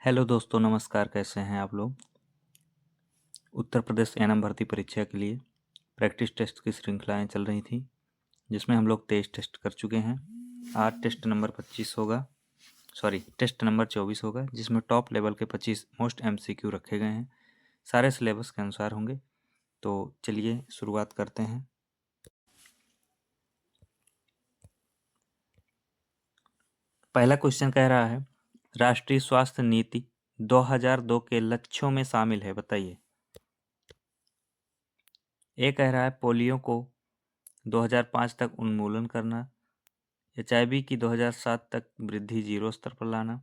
Hello दोस्तों, नमस्कार। कैसे हैं आप लोग। उत्तर प्रदेश एनएम भर्ती परीक्षा के लिए प्रैक्टिस टेस्ट की श्रृंखलाएं चल रही थी, जिसमें हम लोग 23 टेस्ट कर चुके हैं। आज टेस्ट नंबर 25 होगा, टेस्ट नंबर 24 होगा, जिसमें टॉप लेवल के 25 मोस्ट एमसीक्यू रखे गए हैं। सारे सिलेबस के अनुसार होंगे। तो चलिए शुरुआत करते हैं। पहला क्वेश्चन कह रहा है, राष्ट्रीय स्वास्थ्य नीति 2002 के लक्ष्यों में शामिल है, बताइए। ए कह रहा है पोलियो को 2005 तक उन्मूलन करना, एचआईवी की 2007 तक वृद्धि 0 स्तर पर लाना,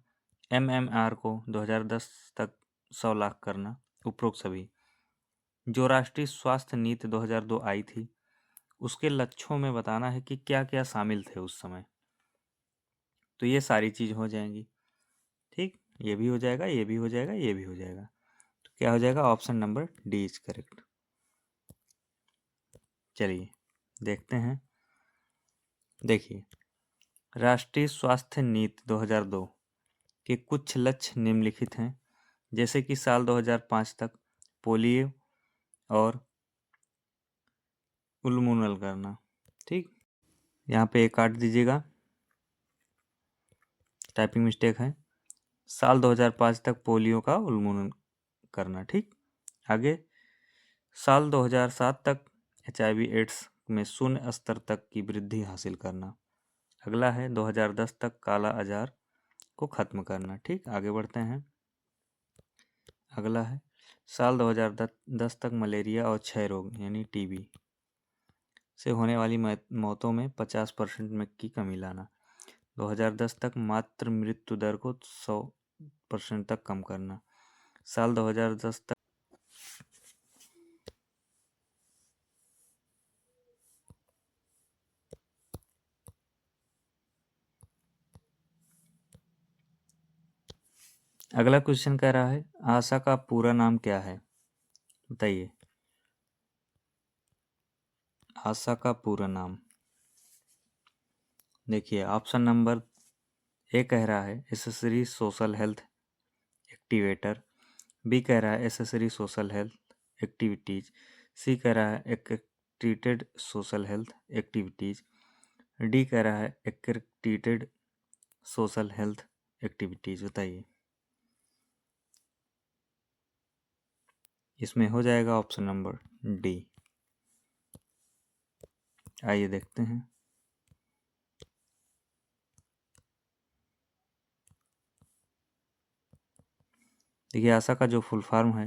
एमएमआर को 2010 तक 100 लाख करना। उपरोक्त सभी जो राष्ट्रीय स्वास्थ्य नीति 2002 आई थी, उसके लक्ष्यों में बताना है कि क्या क्या शामिल थे उस समय। तो ये सारी चीज हो जाएंगी। ठीक, ये भी हो जाएगा, ये भी हो जाएगा, ये भी हो जाएगा। तो क्या हो जाएगा? Option number D is correct. चलिए देखते हैं। देखिए, राष्ट्रीय स्वास्थ्य नीति 2002 के कुछ लक्ष्य निम्नलिखित हैं, जैसे कि साल 2005 तक पोलियो और उन्मूलन करना। ठीक, यहाँ पे एक काट दीजिएगा, टाइपिंग मिस्टेक है। साल 2005 तक पोलियो का उन्मूलन करना। ठीक, आगे साल 2007 तक एचआईवी एड्स में 0 स्तर तक की वृद्धि हासिल करना। अगला है 2010 तक काला आजार को खत्म करना। ठीक, आगे बढ़ते हैं। अगला है साल 2010 तक मलेरिया और क्षय रोग यानी टीबी से होने वाली मौतों में 50% में की कमी लाना। 2010 तक मातृ मृत्यु दर को 100% तक कम करना। साल 2010 तक अगला क्वेश्चन कह रहा है, आशा का पूरा नाम क्या है, बताइए। आशा का पूरा नाम देखिए, ऑप्शन नंबर ए कह रहा है accessory social health activator, B कह रहा है accessory social health activities, C कह रहा है activated social health activities, D कह रहा है एक्टिवेटेड सोशल हेल्थ एक्टिविटीज। बताइए, इसमें हो जाएगा ऑप्शन नंबर डी। आइए देखते हैं। देखिए, आशा का जो फुल फॉर्म है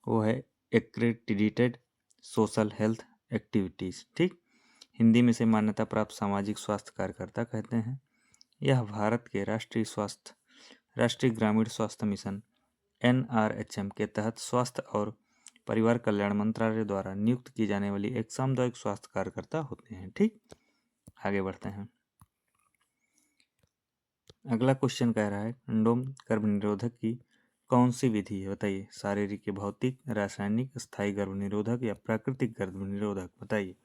वो है एक्रेडिटेड सोशल हेल्थ एक्टिविटीज। ठीक, हिंदी में से मान्यता प्राप्त सामाजिक स्वास्थ्य कार्यकर्ता कहते हैं। यह भारत के राष्ट्रीय ग्रामीण स्वास्थ्य मिशन NRHM के तहत स्वास्थ्य और परिवार कल्याण मंत्रालय द्वारा नियुक्त की जाने वाली एक सामुदायिक स्वास्थ्य कार्यकर्ता होते हैं। ठीक, आगे बढ़ते हैं। अगला क्वेश्चन कह रहा है, कंडोम गर्भनिरोधक की कौन सी विधि है, बताइए। शारीरिक, भौतिक, रासायनिक, स्थायी गर्भनिरोधक या प्राकृतिक गर्भनिरोधक, बताइए।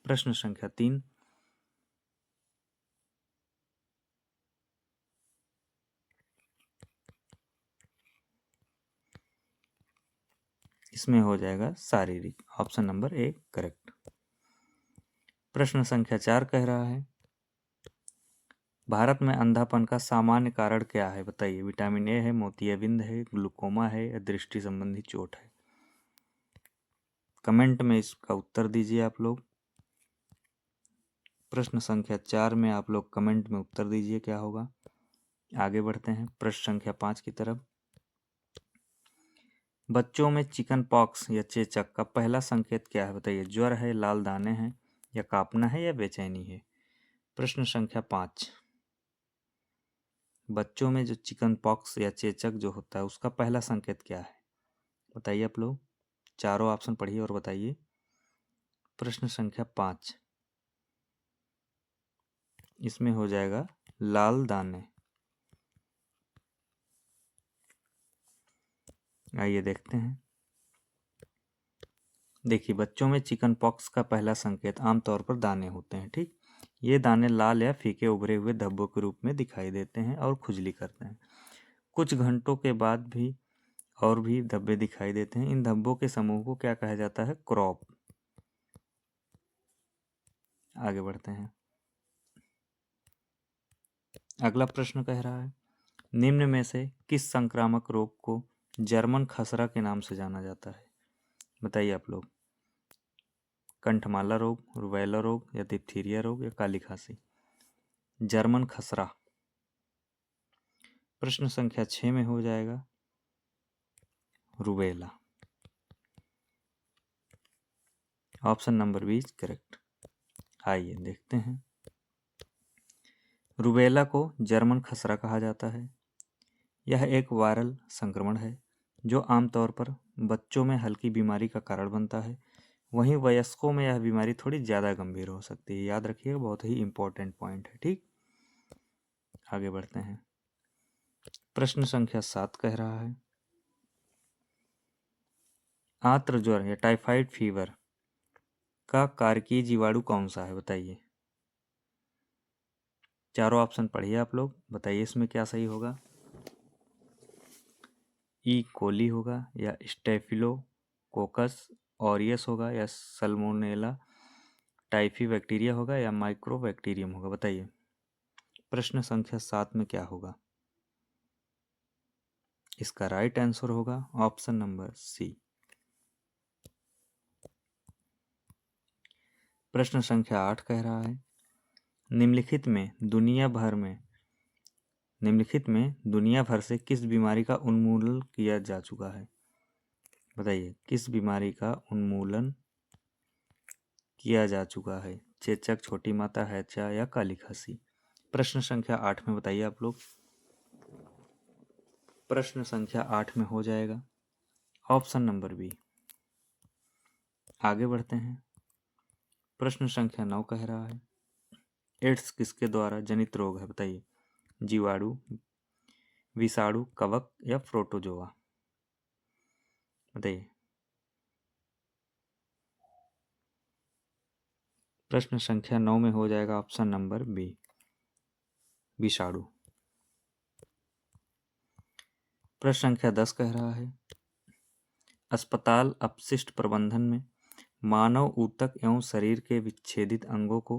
प्रश्न संख्या 3। इसमें हो जाएगा शारीरिक, ऑप्शन नंबर ए करेक्ट। प्रश्न संख्या 4 कह रहा है, भारत में अंधापन का सामान्य कारण क्या है, बताइए। विटामिन ए है, मोतियाबिंद है, ग्लूकोमा है या दृष्टि संबंधी चोट है। कमेंट में इसका उत्तर दीजिए आप लोग। प्रश्न संख्या 4 में आप लोग कमेंट में उत्तर दीजिए क्या होगा। आगे बढ़ते हैं प्रश्न संख्या 5 की तरफ। बच्चों में चिकन पॉक्स या चेचक का पहला संकेत क्या है, बताइए। ज्वर है, लाल दाने हैं या कांपना है या बेचैनी है। प्रश्न संख्या 5, बच्चों में जो चिकन पॉक्स या चेचक जो होता है उसका पहला संकेत क्या है, बताइए आप लोग। चारों ऑप्शन पढ़िए और बताइए। प्रश्न संख्या 5, इसमें हो जाएगा लाल दाने। आइए देखते हैं। देखिए, बच्चों में चिकन पॉक्स का पहला संकेत आमतौर पर दाने होते हैं। ठीक, ये दाने लाल या फीके उभरे हुए धब्बों के रूप में दिखाई देते हैं और खुजली करते हैं। कुछ घंटों के बाद भी और भी धब्बे दिखाई देते हैं। इन धब्बों के समूह को क्या कहा जाता है? क्रॉप। आगे बढ़ते हैं। अगला प्रश्न कह रहा है, निम्न में से किस संक्रामक रोग को जर्मन खसरा के नाम से जाना जाता है? बताइए आप लोग। कंठमाला रोग, रुबेला रोग, या डिप्थीरिया रोग, या काली खांसी? जर्मन खसरा। प्रश्न संख्या 6 में हो जाएगा rubella. Option number B is correct. आइए देखते हैं। रुबेला को जर्मन खसरा कहा जाता है। यह एक वायरल संक्रमण है जो आमतौर पर बच्चों में हल्की बीमारी का कारण बनता है। वहीं वयस्कों में यह बीमारी थोड़ी ज़्यादा गंभीर हो सकती है। याद रखिएगा, बहुत ही इंपॉर्टेंट पॉइंट है। ठीक, आगे बढ़ते हैं। प्रश्न संख्या 7 कह रहा है, आंत्र ज्वर या टाइफाइड फीवर का कारकीय जीवाणु कौन सा है? बताइए। चारों ऑप्शन पढ़िए आप लोग, बताइए इसमें क्या सही होगा। ई कोली होगा, या स्टेफिलोकोकस ऑरियस होगा, या सल्मोनेला टाइफी बैक्टीरिया होगा, या माइक्रोबैक्टीरियम होगा? बताइए प्रश्न संख्या 7 में क्या होगा। इसका राइट आंसर होगा ऑप्शन नंबर सी। प्रश्न संख्या 8 कह रहा है, निम्नलिखित में दुनिया भर से किस बीमारी का उन्मूलन किया जा चुका है? बताइए किस बीमारी का उन्मूलन किया जा चुका है? चेचक, छोटी माता, हैजा, या काली खांसी? प्रश्न संख्या 8 में बताइए आप लोग। प्रश्न संख्या 8 में हो जाएगा ऑप्शन नंबर बी। आगे बढ़ते हैं। प्रश्न संख्या 9 कह रहा है, एड्स किसके द्वारा जनित रोग है? बताइए, जीवाणु, विषाणु, कवक, या प्रोटोजोआ? बताइए। प्रश्न संख्या 9 में हो जाएगा ऑप्शन नंबर बी, विषाणु। प्रश्न संख्या 10 कह रहा है, अस्पताल अपशिष्ट प्रबंधन में मानव ऊतक एवं शरीर के विच्छेदित अंगों को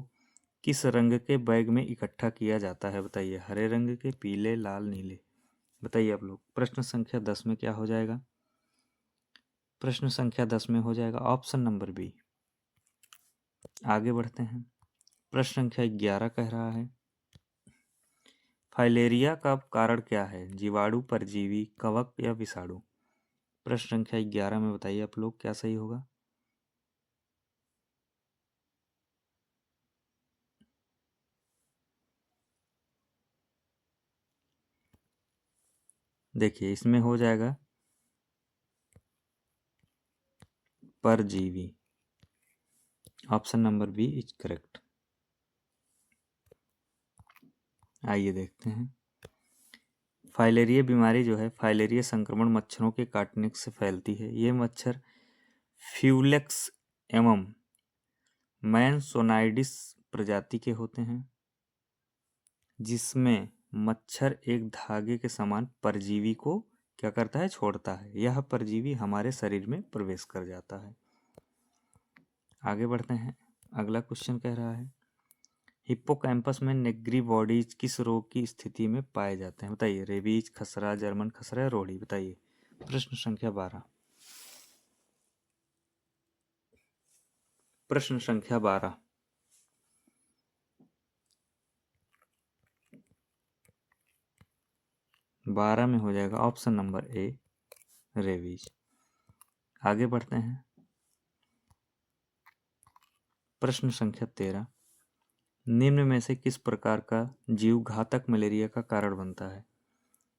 किस रंग के बैग में इकट्ठा किया जाता है? बताइए, हरे रंग के, पीले, लाल, नीले? बताइए आप लोग। प्रश्न संख्या 10 में क्या हो जाएगा? प्रश्न संख्या 10 में हो जाएगा ऑप्शन नंबर बी। आगे बढ़ते हैं। प्रश्न संख्या 11 कह रहा है, फाइलेरिया का कारण क्या है? जीवाणु, परजीवी, कवक, या विषाणु? प्रश्न संख्या 11 में बताइए आप लोग क्या सही होगा। देखिए इसमें हो जाएगा परजीवी। Option number B is correct. आइए देखते हैं। फाइलेरिया बीमारी जो है, फाइलेरिया संक्रमण मच्छरों के काटने से फैलती है। ये मच्छर फ्यूलेक्स एवं मैनसोनाइडिस प्रजाति के होते हैं, जिसमें मच्छर एक धागे के समान परजीवी को क्या करता है? छोड़ता है। यह परजीवी हमारे शरीर में प्रवेश कर जाता है। आगे बढ़ते हैं। अगला क्वेश्चन कह रहा है, हिप्पोकैम्पस में नेग्री बॉडीज किस रोग की स्थिति में पाए जाते हैं? बताइए, रेबीज, खसरा, जर्मन खसरा, या रोड़ी? बताइए। प्रश्न संख्या 12। प्रश्न संख्या 12। बारह में हो जाएगा ऑप्शन नंबर ए, रेबीज। आगे बढ़ते हैं। प्रश्न संख्या 13, निम्न में से किस प्रकार का जीव घातक मलेरिया का कारण बनता है?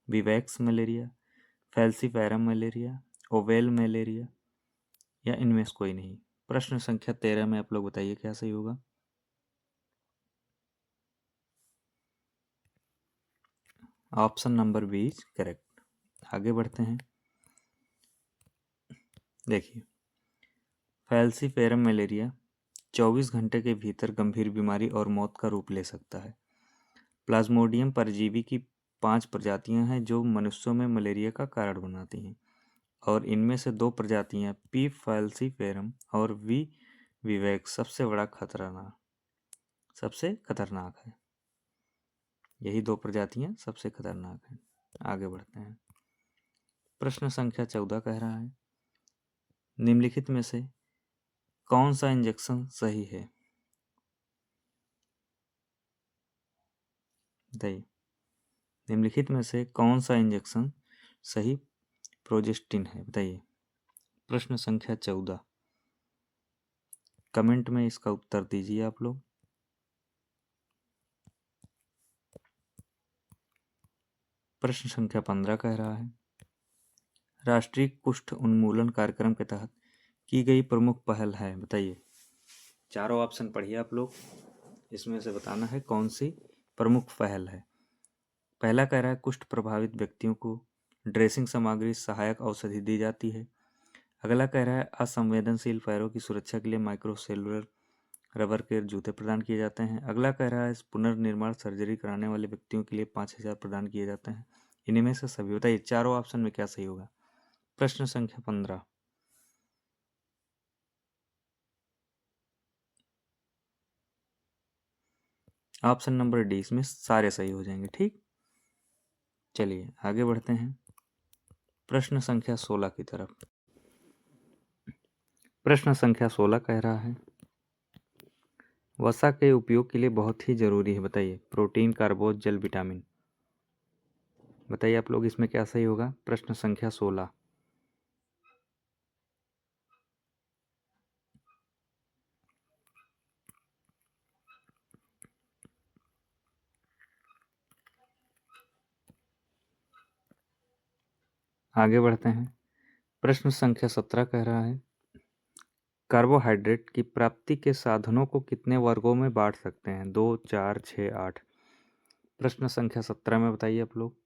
Vivax malaria, falciparum malaria, oval malaria, या इनमें से कोई नहीं? प्रश्न संख्या 13 में आप लोग बताइए क्या सही होगा। Option number B is correct. आगे बढ़ते हैं। देखिए, फैल्सीफेरम मलेरिया 24 घंटे के भीतर गंभीर बीमारी और मौत का रूप ले सकता है। प्लाज्मोडियम परजीवी की 5 प्रजातियां हैं जो मनुष्यों में मलेरिया का कारण बनाती हैं, और इनमें से 2 प्रजातियां पी फैल्सीफेरम और वी विवेक सबसे खतरनाक है। यही 2 प्रजातियां सबसे खतरनाक हैं। आगे बढ़ते हैं। प्रश्न संख्या 14 कह रहा है, निम्नलिखित में से कौन सा इंजेक्शन सही है? बताइए, निम्नलिखित में से कौन सा इंजेक्शन सही प्रोजेस्टिन है? बताइए। प्रश्न संख्या 14, कमेंट में इसका उत्तर दीजिए आप लोग। प्रश्न संख्या 15 कह रहा है, राष्ट्रीय कुष्ठ उन्मूलन कार्यक्रम के तहत की गई प्रमुख पहल है? बताइए। चारों ऑप्शन पढ़िए आप लोग, इसमें से बताना है कौन सी प्रमुख पहल है। पहला कह रहा है कुष्ठ प्रभावित व्यक्तियों को ड्रेसिंग सामग्री सहायक औषधि दी जाती है। अगला कह रहा है असंवेदनशील पैरों की सुरक्षा के लिए माइक्रोसेलुलर रबर के जूते प्रदान किए जाते हैं। अगला कह रहा है पुनर्निर्माण सर्जरी कराने वाले व्यक्तियों के लिए 5,000 प्रदान किए जाते हैं। इनमें से सभी बताइए, चारों ऑप्शन में क्या सही होगा? प्रश्न संख्या 15, ऑप्शन नंबर डी, इसमें सारे सही हो जाएंगे। ठीक, चलिए आगे बढ़ते हैं प्रश्न संख्या 16 की तरफ। प्रश्न संख्या 16 कह रहा है, वसा के उपयोग के लिए बहुत ही जरूरी है? बताइए। प्रोटीन, कार्बोज, जल, विटामिन। बताइए आप लोग, इसमें क्या सही होगा? प्रश्न संख्या 16। आगे बढ़ते हैं। प्रश्न संख्या 17 कह रहा है, कार्बोहाइड्रेट की प्राप्ति के साधनों को कितने वर्गों में बांट सकते हैं? 2, 4, 6, 8। प्रश्न संख्या 17 में बताइए आप लोग।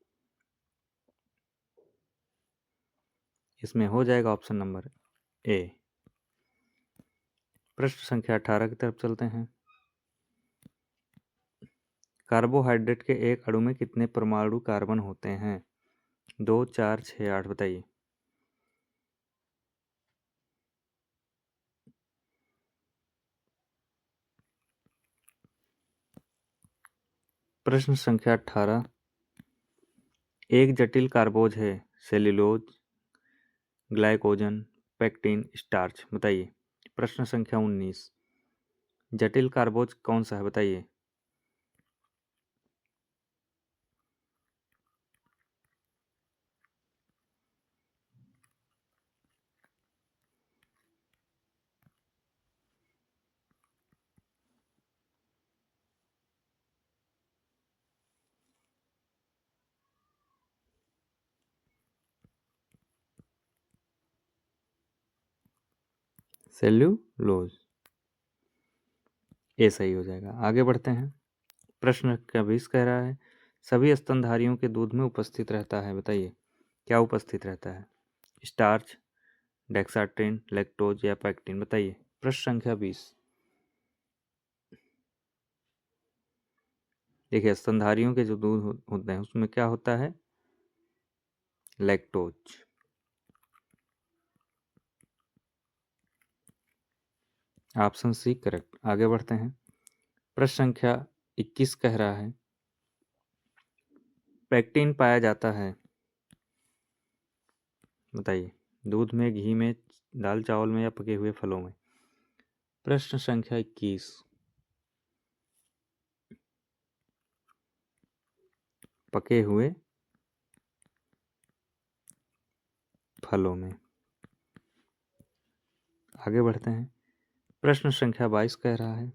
इसमें हो जाएगा ऑप्शन नंबर ए। प्रश्न संख्या 18 की तरफ चलते हैं। कार्बोहाइड्रेट के एक अणु में कितने परमाणु कार्बन होते हैं? 2, 4, 6, 8। बताइए। प्रश्न संख्या 18, एक जटिल कार्बोज है सेल्यूलोज, ग्लाइकोजन, पेक्टिन, स्टार्च। बताइए। प्रश्न संख्या 19, जटिल कार्बोज कौन सा है? बताइए। सेल्यूलोज, ए सही हो जाएगा। आगे बढ़ते हैं। प्रश्न का 20 कह रहा है, सभी स्तनधारियों के दूध में उपस्थित रहता है? बताइए। क्या उपस्थित रहता है? स्टार्च, डेक्साट्रिन, लैक्टोज या पैक्टिन। बताइए। प्रश्न संख्या 20। देखिए, स्तनधारियों के जो दूध होते हैं उसमें क्या होता है? लैक्टोज। Option C correct. आगे बढ़ते हैं। प्रश्न संख्या 21 कह रहा है, पैक्टिन पाया जाता है? बताइए। दूध में, घी में, दाल चावल में या पके हुए फलों में? प्रश्न संख्या 21, पके हुए फलों में। आगे बढ़ते हैं। प्रश्न संख्या 22 कह रहा है,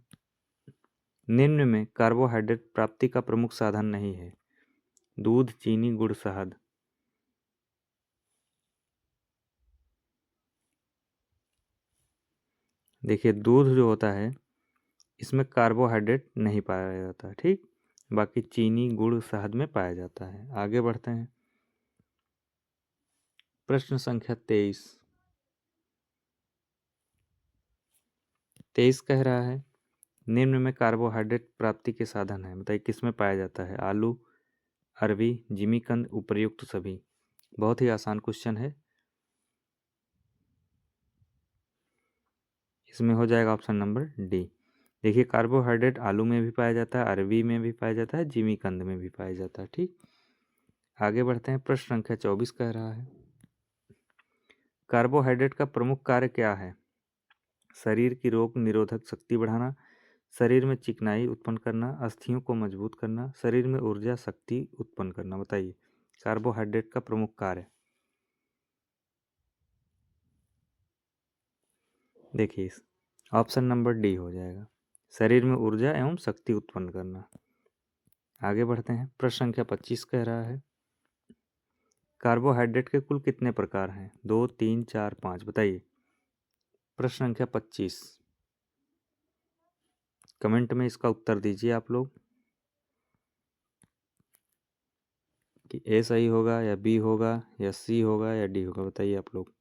निम्न में कार्बोहाइड्रेट प्राप्ति का प्रमुख साधन नहीं है? दूध, चीनी, गुड़, शहद। देखिए, दूध जो होता है इसमें कार्बोहाइड्रेट नहीं पाया जाता है। ठीक, बाकी चीनी, गुड़, शहद में पाया जाता है। आगे बढ़ते हैं। प्रश्न संख्या 23। 23 कह रहा है, निम्न में कार्बोहाइड्रेट प्राप्ति के साधन है? बताइए किस में पाया जाता है? आलू, अरबी, जिमीकंद, उपर्युक्त सभी। बहुत ही आसान क्वेश्चन है। इसमें हो जाएगा ऑप्शन नंबर डी। देखिए, कार्बोहाइड्रेट आलू में भी पाया जाता है, अरबी में भी पाया जाता है, जिमीकंद में भी पाया जाता है। ठीक, आगे बढ़ते हैं। प्रश्न संख्या 24 कह रहा है, कार्बोहाइड्रेट का प्रमुख कार्य क्या है? शरीर की रोग निरोधक शक्ति बढ़ाना, शरीर में चिकनाई उत्पन्न करना, अस्थियों को मजबूत करना, शरीर में ऊर्जा शक्ति उत्पन्न करना। बताइए, कार्बोहाइड्रेट का प्रमुख कार्य। देखिए, ऑप्शन नंबर डी हो जाएगा, शरीर में ऊर्जा एवं शक्ति उत्पन्न करना। आगे बढ़ते हैं। प्रश्न संख्या 25 कह रहा है, कार्बोहाइड्रेट के कुल कितने प्रकार हैं? 2, 3, 4, 5। बताइए। प्रश्न संख्या 25, कमेंट में इसका उत्तर दीजिए आप लोग कि ए सही होगा या बी होगा या सी होगा या डी होगा। बताइए आप लोग।